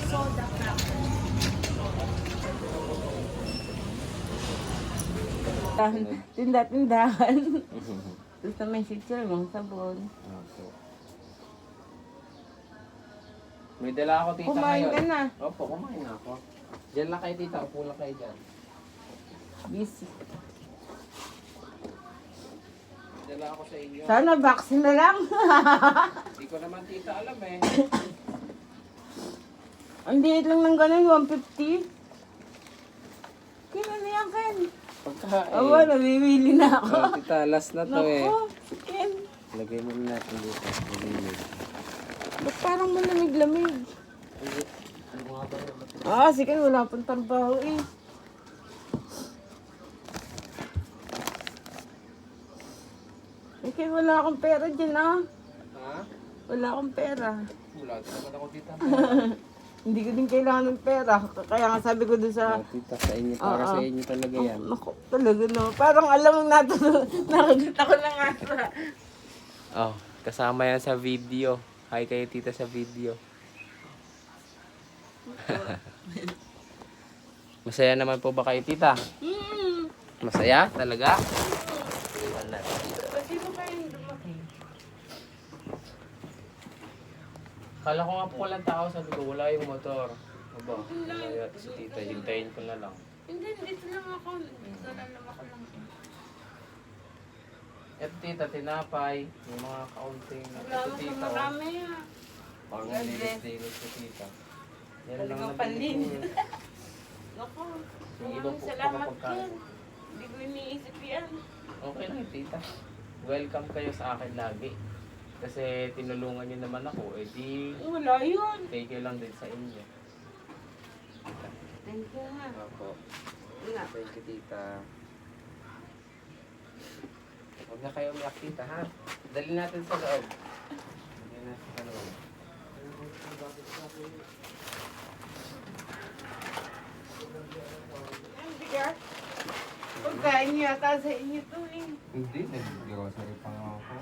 Soda cup. Tinda-tindahan. Gusto may sitser mong sabon. Opo. May dala ako tita Kumain ngayon. ka na. Opo, kumain na ako. Diyan lang kayo tita, upo lang kayo dyan. Busy. May dala ako sa inyo. Sana vaccine na lang. Hindi ko naman tita alam eh. Ang liit lang ng ganun, 150. Kino na yan, Ken? Pagkain. Awa, nabibili na ako. Oh, tita, last na to eh. Naku, Ken. Lagay mo na natin dito. Malimig. Ba't parang malamig-lamig? Ano nga ba yun? Ah, si Ken, wala pang trabaho eh. Ken, wala akong pera dyan ah. Ha? Wala akong pera. Wala din naman ako tita. Hindi ko din kailangan ng pera. Kaya nga sabi ko doon sa... Oh, tita, sa inyo. Para sa inyo talaga yan. Naku, talaga no. Parang alam mong nakagat ako ng asa. Oh, kasama yan sa video. Hi kayo tita sa video. Masaya naman po ba kayo tita? Masaya? Talaga? Wala. Sino kayong lumaki? Kala ko nga po walang tao, sabi ko wala yung motor. Aba, wala yata si tita, hintayin ko na lang. Hindi, dito lang ako. Dito lang ako lang. Eto tita, tinapay, yung mga kaunting ito Salamat tita. sa marami ha. Pang God bless. lilis ko tita. Yan lang Talagang na palin. pinipili. Naku, Yung iba maraming po salamat kapagkain. Ken. Hindi ko iniisip yan. Okay lang tita. Welcome kayo sa akin lagi. Kasi tinulungan niyo naman ako, eh di Wala yun. take you lang din sa inyo. Thank you ha. Opo. Wala. Thank you tita. Huwag na kayo umiyak tita ha. Dali natin sa loob. Dali natin sa loob. Ang bigat. Pagkain niyo yata sa inyo to eh. Hindi, nag-grocery pa nga ako.